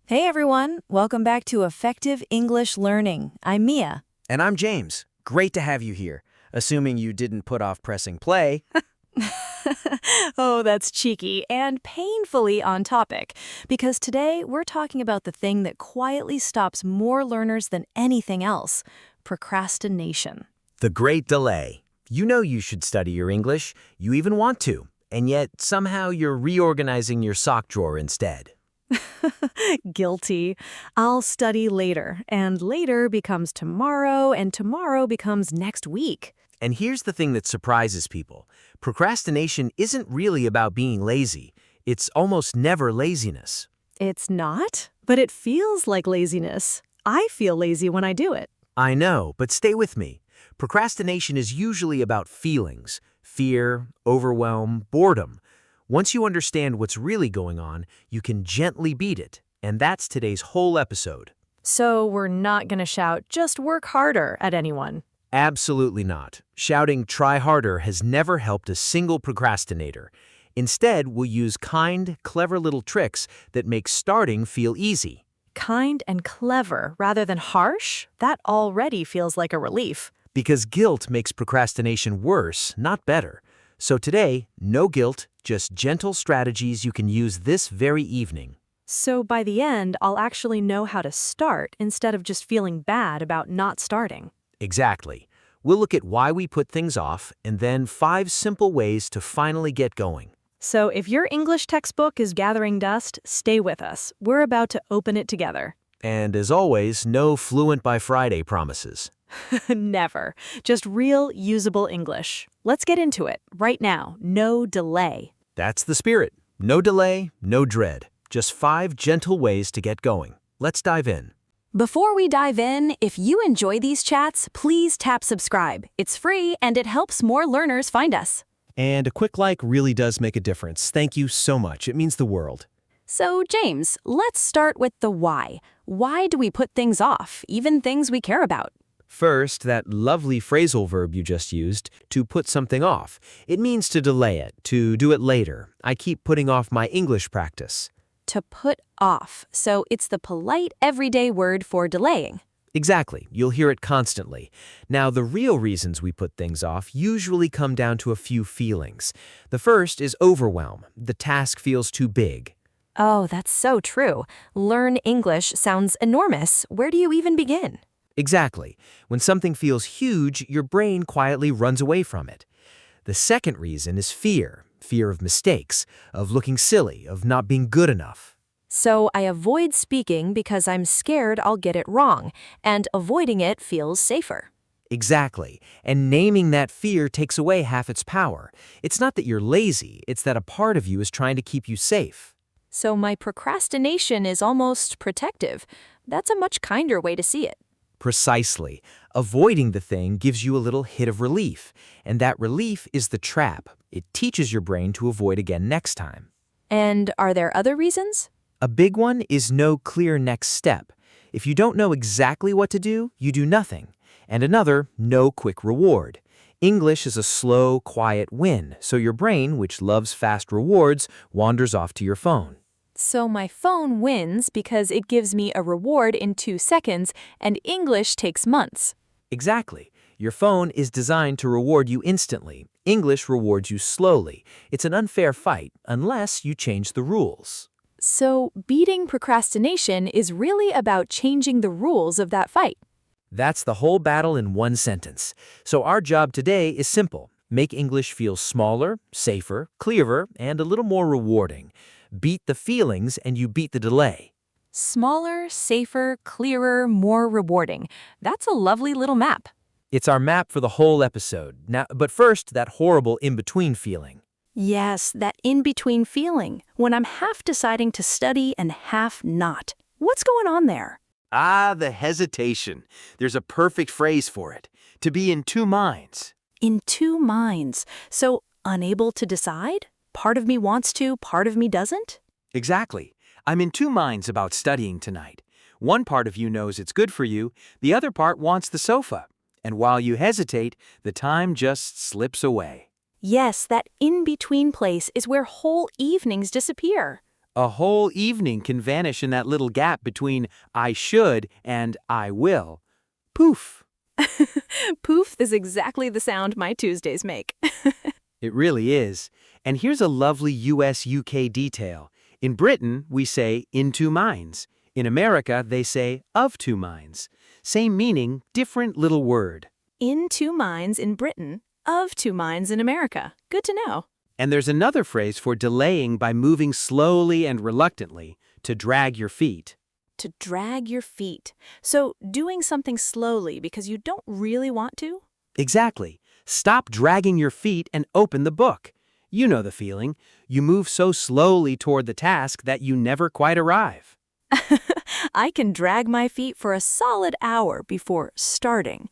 Hey everyone, welcome back to Effective English Learning. I'm Mia. And I'm James. Great to have you here. Assuming you didn't put off pressing play. Oh, that's cheeky and painfully on topic, because today we're talking about the thing that quietly stops more learners than anything else, procrastination. The great delay. You know you should study your English. You even want to. And yet, somehow you're reorganizing your sock drawer instead. Guilty. I'll study later, and later becomes tomorrow, and tomorrow becomes next week. And here's the thing that surprises people. Procrastination isn't really about being lazy. It's almost never laziness. It's not, but it feels like laziness. I feel lazy when I do it. I know, but stay with me. Procrastination is usually about feelings, fear, overwhelm, boredom. Once you understand what's really going on, you can gently beat it. And that's today's whole episode. So we're not going to shout, just work harder at anyone. Absolutely not. Shouting, "try harder," has never helped a single procrastinator. Instead, we'll use kind, clever little tricks that make starting feel easy. Kind and clever rather than harsh? That already feels like a relief. Because guilt makes procrastination worse, not better. So today, no guilt, just gentle strategies you can use this very evening. So by the end, I'll actually know how to start instead of just feeling bad about not starting. Exactly. We'll look at why we put things off and then 5 simple ways to finally get going. So if your English textbook is gathering dust, stay with us. We're about to open it together. And as always, no fluent by Friday promises. Never. Just real, usable English. Let's get into it right now. No delay. That's the spirit. No delay, no dread. Just 5 gentle ways to get going. Let's dive in. Before we dive in, if you enjoy these chats, please tap subscribe. It's free and it helps more learners find us. And a quick like really does make a difference. Thank you so much. It means the world. So, James, let's start with the why. Why do we put things off, even things we care about? First, that lovely phrasal verb you just used, to put something off. It means to delay it, to do it later. I keep putting off my English practice. To put off. So it's the polite, everyday word for delaying. Exactly. You'll hear it constantly. Now, the real reasons we put things off usually come down to a few feelings. The first is overwhelm. The task feels too big. Oh, that's so true. Learn English sounds enormous. Where do you even begin? Exactly. When something feels huge, your brain quietly runs away from it. The second reason is fear. Fear of mistakes, of looking silly, of not being good enough. So I avoid speaking because I'm scared I'll get it wrong, and avoiding it feels safer. Exactly. And naming that fear takes away half its power. It's not that you're lazy, it's that a part of you is trying to keep you safe. So my procrastination is almost protective. That's a much kinder way to see it. Precisely. Avoiding the thing gives you a little hit of relief, and that relief is the trap. It teaches your brain to avoid again next time. And are there other reasons? A big one is no clear next step. If you don't know exactly what to do, you do nothing. And another, no quick reward. English is a slow, quiet win, so your brain, which loves fast rewards, wanders off to your phone. So my phone wins because it gives me a reward in 2 seconds, and English takes months. Exactly. Your phone is designed to reward you instantly. English rewards you slowly. It's an unfair fight unless you change the rules. So beating procrastination is really about changing the rules of that fight. That's the whole battle in one sentence. So our job today is simple. Make English feel smaller, safer, clearer, and a little more rewarding. Beat the feelings and you beat the delay. Smaller, safer, clearer, more rewarding. That's a lovely little map. It's our map for the whole episode. But first, that horrible in-between feeling. Yes, that in-between feeling, when I'm half deciding to study and half not. What's going on there? The hesitation. There's a perfect phrase for it. To be in 2 minds. In 2 minds. So unable to decide? Part of me wants to, part of me doesn't? Exactly. I'm in 2 minds about studying tonight. One part of you knows it's good for you, the other part wants the sofa. And while you hesitate, the time just slips away. Yes, that in-between place is where whole evenings disappear. A whole evening can vanish in that little gap between I should and I will. Poof! Poof is exactly the sound my Tuesdays make. It really is. And here's a lovely US-UK detail. In Britain, we say in two minds. In America, they say of two minds. Same meaning, different little word. In two minds in Britain, of two minds in America. Good to know. And there's another phrase for delaying by moving slowly and reluctantly, to drag your feet. To drag your feet. So doing something slowly because you don't really want to? Exactly. Stop dragging your feet and open the book. You know the feeling. You move so slowly toward the task that you never quite arrive. I can drag my feet for a solid hour before starting.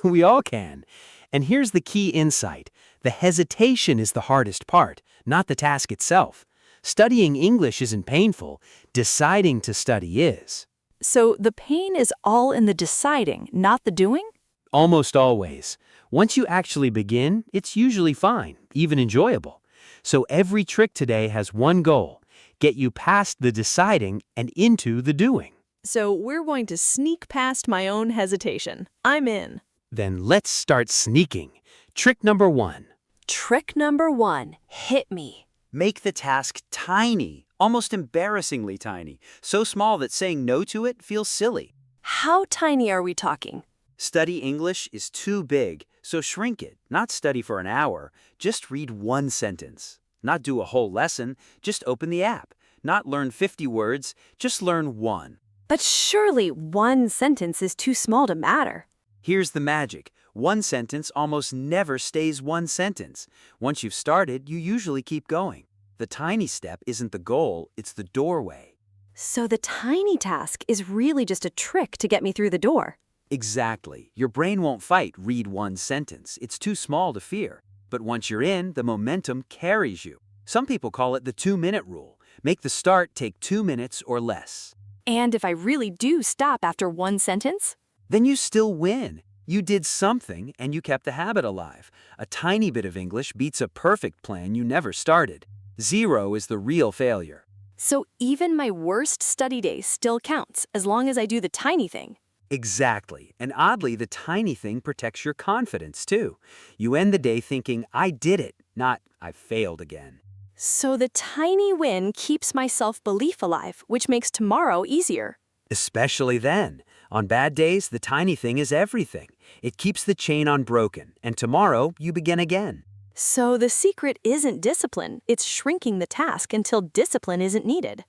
We all can. And here's the key insight. The hesitation is the hardest part, not the task itself. Studying English isn't painful. Deciding to study is. So the pain is all in the deciding, not the doing? Almost always. Once you actually begin, it's usually fine, even enjoyable. So every trick today has one goal: get you past the deciding and into the doing. So we're going to sneak past my own hesitation. I'm in. Then let's start sneaking. Trick number 1. Trick number 1. Hit me. Make the task tiny, almost embarrassingly tiny, so small that saying no to it feels silly. How tiny are we talking? Study English is too big, so shrink it. Not study for an hour, just read one sentence. Not do a whole lesson, just open the app. Not learn 50 words, just learn one. But surely one sentence is too small to matter. Here's the magic. One sentence almost never stays one sentence. Once you've started, you usually keep going. The tiny step isn't the goal, it's the doorway. So the tiny task is really just a trick to get me through the door. Exactly. Your brain won't fight read one sentence. It's too small to fear. But once you're in, the momentum carries you. Some people call it the 2-minute rule. Make the start take 2 minutes or less. And if I really do stop after one sentence? Then you still win. You did something and you kept the habit alive. A tiny bit of English beats a perfect plan you never started. 0 is the real failure. So even my worst study day still counts as long as I do the tiny thing. Exactly. And oddly, the tiny thing protects your confidence too. You end the day thinking, I did it, not I failed again. So the tiny win keeps my self-belief alive, which makes tomorrow easier. Especially then. On bad days, the tiny thing is everything. It keeps the chain unbroken, and tomorrow you begin again. So the secret isn't discipline, it's shrinking the task until discipline isn't needed.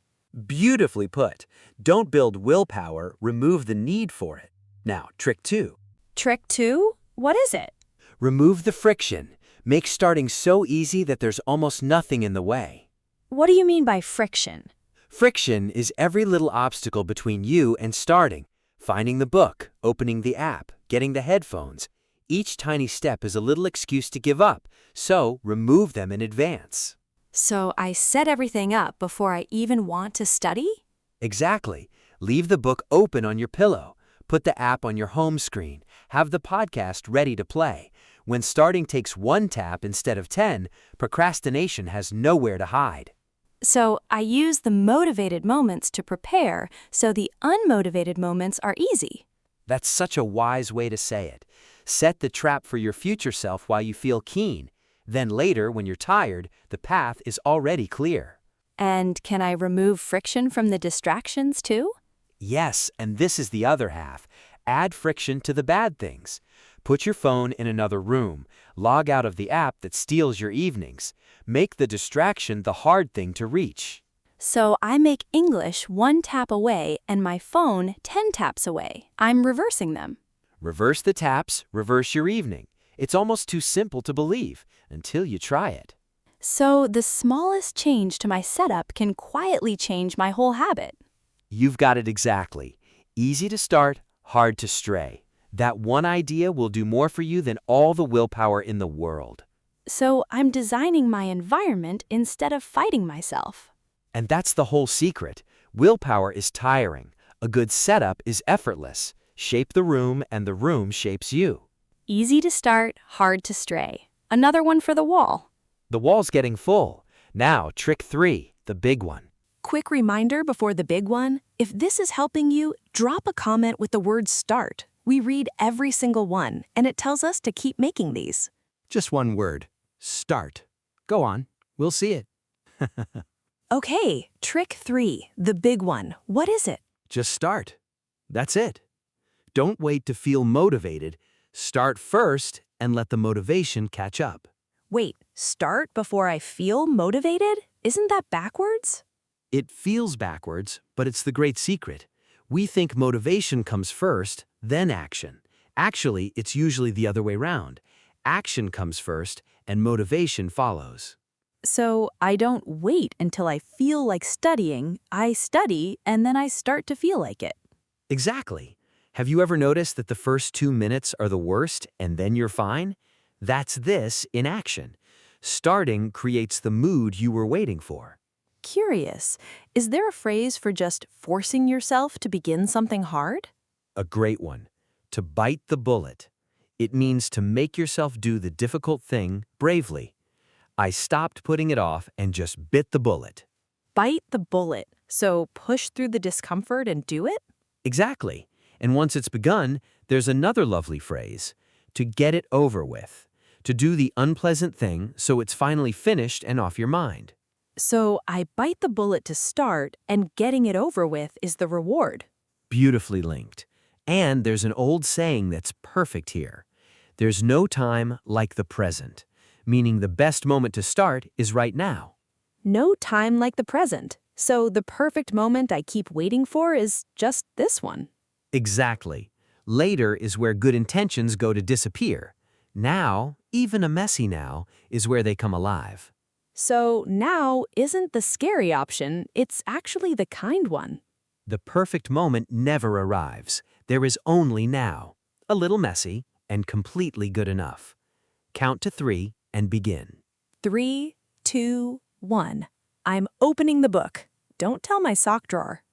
Beautifully put. Don't build willpower, remove the need for it. Now, trick 2. Trick 2? What is it? Remove the friction. Make starting so easy that there's almost nothing in the way. What do you mean by friction? Friction is every little obstacle between you and starting. Finding the book, opening the app, getting the headphones. Each tiny step is a little excuse to give up, so remove them in advance. So I set everything up before I even want to study? Exactly. Leave the book open on your pillow. Put the app on your home screen. Have the podcast ready to play. When starting takes one tap instead of 10, procrastination has nowhere to hide. So I use the motivated moments to prepare, so the unmotivated moments are easy. That's such a wise way to say it. Set the trap for your future self while you feel keen. Then later, when you're tired, the path is already clear. And can I remove friction from the distractions too? Yes, and this is the other half. Add friction to the bad things. Put your phone in another room. Log out of the app that steals your evenings. Make the distraction the hard thing to reach. So I make English 1 tap away and my phone 10 taps away. I'm reversing them. Reverse the taps, reverse your evening. It's almost too simple to believe until you try it. So the smallest change to my setup can quietly change my whole habit. You've got it exactly. Easy to start, hard to stray. That one idea will do more for you than all the willpower in the world. So I'm designing my environment instead of fighting myself. And that's the whole secret. Willpower is tiring. A good setup is effortless. Shape the room and the room shapes you. Easy to start, hard to stray. Another one for the wall. The wall's getting full. Now, trick 3. the big one. Quick reminder before the big one, if this is helping you, drop a comment with the word START. We read every single one, and it tells us to keep making these. Just one word. Start. Go on. We'll see it. Okay, trick 3, the big one. What is it? Just start. That's it. Don't wait to feel motivated. Start first and let the motivation catch up. Wait, start before I feel motivated? Isn't that backwards? It feels backwards, but it's the great secret. We think motivation comes first, then action. Actually, it's usually the other way round. Action comes first, and motivation follows. So I don't wait until I feel like studying, I study, and then I start to feel like it. Exactly. Have you ever noticed that the first 2 minutes are the worst, and then you're fine? That's this in action. Starting creates the mood you were waiting for. Curious, is there a phrase for just forcing yourself to begin something hard? A great one. To bite the bullet. It means to make yourself do the difficult thing bravely. I stopped putting it off and just bit the bullet. Bite the bullet, so push through the discomfort and do it? Exactly. And once it's begun, there's another lovely phrase. To get it over with. To do the unpleasant thing so it's finally finished and off your mind. So I bite the bullet to start, and getting it over with is the reward. Beautifully linked. And there's an old saying that's perfect here. There's no time like the present, meaning the best moment to start is right now. No time like the present, so the perfect moment I keep waiting for is just this one. Exactly. Later is where good intentions go to disappear. Now, even a messy now, is where they come alive. So now isn't the scary option, it's actually the kind one. The perfect moment never arrives. There is only now. A little messy and completely good enough. Count to 3 and begin. 3, 2, 1. I'm opening the book. Don't tell my sock drawer.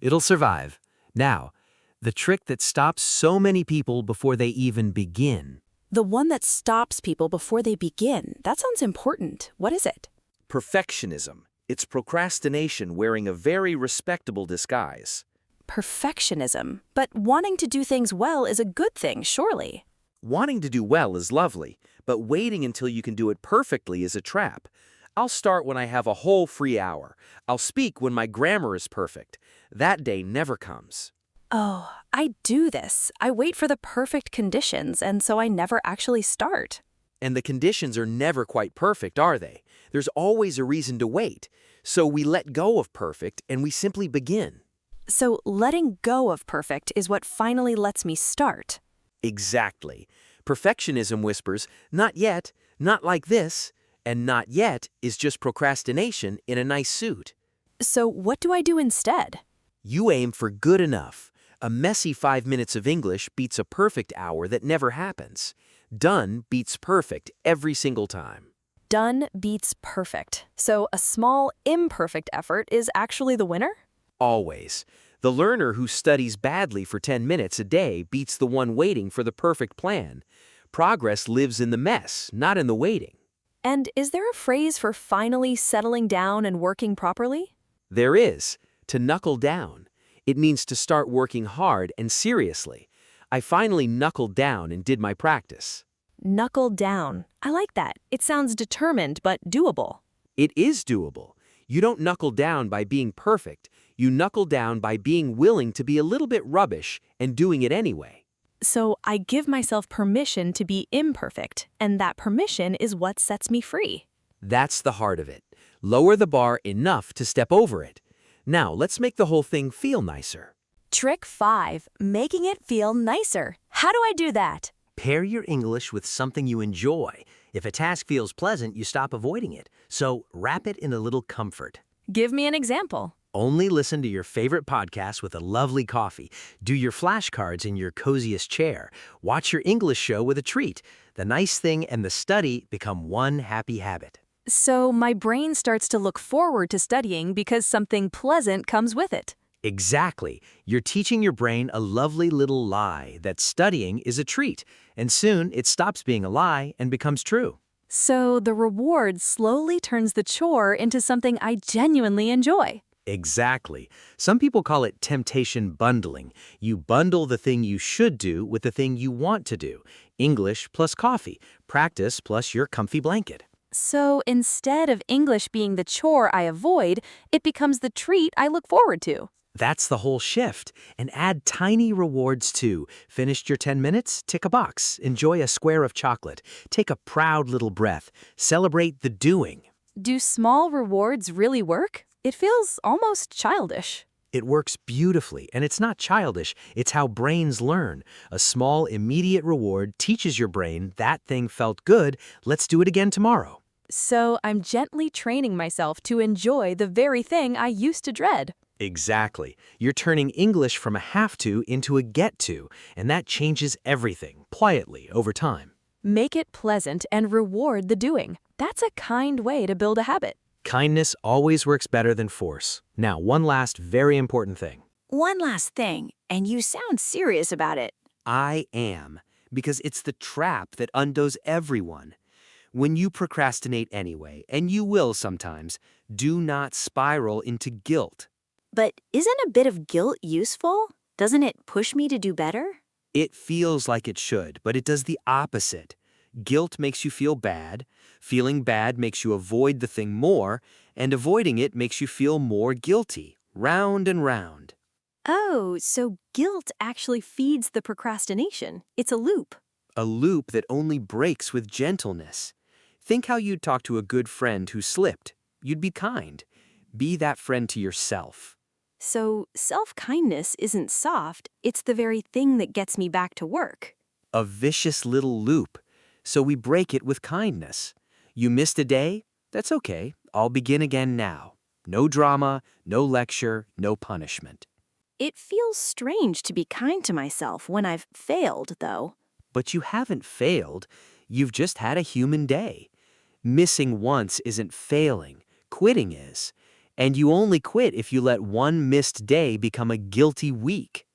It'll survive. Now, the trick that stops so many people before they even begin. The one that stops people before they begin. That sounds important. What is it? Perfectionism. It's procrastination wearing a very respectable disguise. Perfectionism. But wanting to do things well is a good thing, surely. Wanting to do well is lovely, but waiting until you can do it perfectly is a trap. I'll start when I have a whole free hour. I'll speak when my grammar is perfect. That day never comes. Oh, I do this. I wait for the perfect conditions, and so I never actually start. And the conditions are never quite perfect, are they? There's always a reason to wait. So we let go of perfect and we simply begin. So letting go of perfect is what finally lets me start. Exactly. Perfectionism whispers, not yet, not like this, and not yet is just procrastination in a nice suit. So what do I do instead? You aim for good enough. A messy 5 minutes of English beats a perfect hour that never happens. Done beats perfect every single time. Done beats perfect. So a small, imperfect effort is actually the winner? Always. The learner who studies badly for 10 minutes a day beats the one waiting for the perfect plan. Progress lives in the mess, not in the waiting. And is there a phrase for finally settling down and working properly? There is. To knuckle down. It means to start working hard and seriously. I finally knuckled down and did my practice. Knuckle down. I like that. It sounds determined but doable. It is doable. You don't knuckle down by being perfect. You knuckle down by being willing to be a little bit rubbish and doing it anyway. So I give myself permission to be imperfect, and that permission is what sets me free. That's the heart of it. Lower the bar enough to step over it. Now, let's make the whole thing feel nicer. Trick 5, making it feel nicer. How do I do that? Pair your English with something you enjoy. If a task feels pleasant, you stop avoiding it. So wrap it in a little comfort. Give me an example. Only listen to your favorite podcast with a lovely coffee. Do your flashcards in your coziest chair. Watch your English show with a treat. The nice thing and the study become one happy habit. So my brain starts to look forward to studying because something pleasant comes with it. Exactly. You're teaching your brain a lovely little lie that studying is a treat, and soon it stops being a lie and becomes true. So the reward slowly turns the chore into something I genuinely enjoy. Exactly. Some people call it temptation bundling. You bundle the thing you should do with the thing you want to do. English plus coffee, practice plus your comfy blanket. So instead of English being the chore I avoid, it becomes the treat I look forward to. That's the whole shift. And add tiny rewards too. Finished your 10 minutes? Tick a box. Enjoy a square of chocolate. Take a proud little breath. Celebrate the doing. Do small rewards really work? It feels almost childish. It works beautifully, and it's not childish. It's how brains learn. A small, immediate reward teaches your brain that thing felt good. Let's do it again tomorrow. So I'm gently training myself to enjoy the very thing I used to dread. Exactly. You're turning English from a have to into a get to, and that changes everything, quietly, over time. Make it pleasant and reward the doing. That's a kind way to build a habit. Kindness always works better than force. Now, one last very important thing. One last thing, and you sound serious about it. I am, because it's the trap that undoes everyone. When you procrastinate anyway, and you will sometimes, do not spiral into guilt. But isn't a bit of guilt useful? Doesn't it push me to do better? It feels like it should, but it does the opposite. Guilt makes you feel bad, feeling bad makes you avoid the thing more, and avoiding it makes you feel more guilty, round and round. Oh, so guilt actually feeds the procrastination. It's a loop. A loop that only breaks with gentleness. Think how you'd talk to a good friend who slipped. You'd be kind. Be that friend to yourself. So self-kindness isn't soft, it's the very thing that gets me back to work. A vicious little loop. So we break it with kindness. You missed a day? That's okay. I'll begin again now. No drama, no lecture, no punishment. It feels strange to be kind to myself when I've failed, though. But you haven't failed. You've just had a human day. Missing once isn't failing. Quitting is. And you only quit if you let one missed day become a guilty week.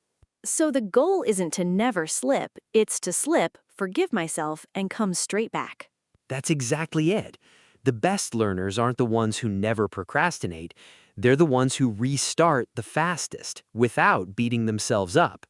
So the goal isn't to never slip, it's to slip, forgive myself, and come straight back. That's exactly it. The best learners aren't the ones who never procrastinate. They're the ones who restart the fastest without beating themselves up.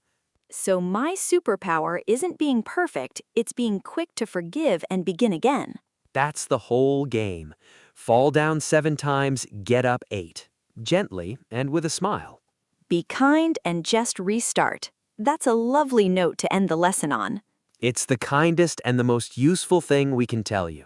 So my superpower isn't being perfect, it's being quick to forgive and begin again. That's the whole game. Fall down 7 times, get up 8. Gently and with a smile. Be kind and just restart. That's a lovely note to end the lesson on. It's the kindest and the most useful thing we can tell you.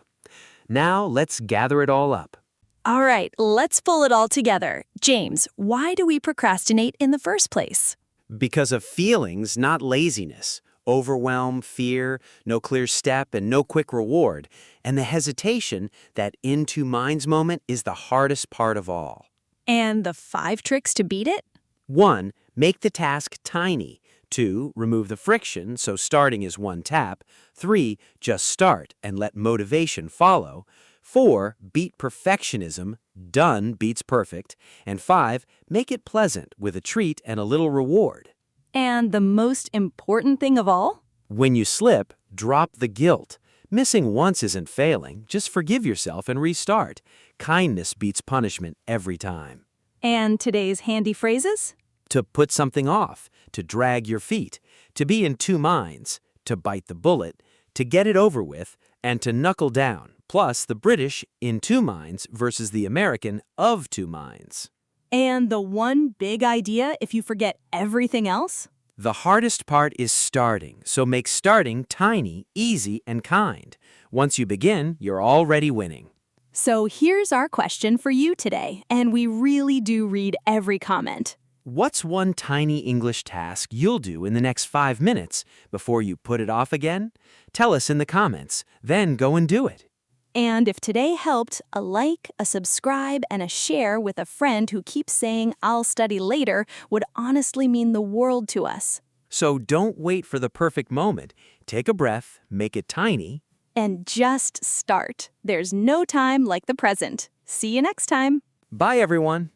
Now let's gather it all up. All right, let's pull it all together. James, why do we procrastinate in the first place? Because of feelings, not laziness. Overwhelm, fear, no clear step, and no quick reward. And the hesitation, that into minds moment, is the hardest part of all. And the 5 tricks to beat it? 1. Make the task tiny. 2. Remove the friction, so starting is one tap. 3. Just start and let motivation follow. 4. Beat perfectionism. Done beats perfect. And 5. Make it pleasant with a treat and a little reward. And the most important thing of all? When you slip, drop the guilt. Missing once isn't failing. Just forgive yourself and restart. Kindness beats punishment every time. And today's handy phrases? To put something off, to drag your feet, to be in 2 minds, to bite the bullet, to get it over with, and to knuckle down. Plus the British in 2 minds versus the American of 2 minds. And the one big idea if you forget everything else? The hardest part is starting, so make starting tiny, easy, and kind. Once you begin, you're already winning. So here's our question for you today, and we really do read every comment. What's one tiny English task you'll do in the next 5 minutes before you put it off again? Tell us in the comments, then go and do it. And if today helped, a like, a subscribe, and a share with a friend who keeps saying, "I'll study later," would honestly mean the world to us. So don't wait for the perfect moment. Take a breath, make it tiny, And just start. There's no time like the present. See you next time. Bye, everyone.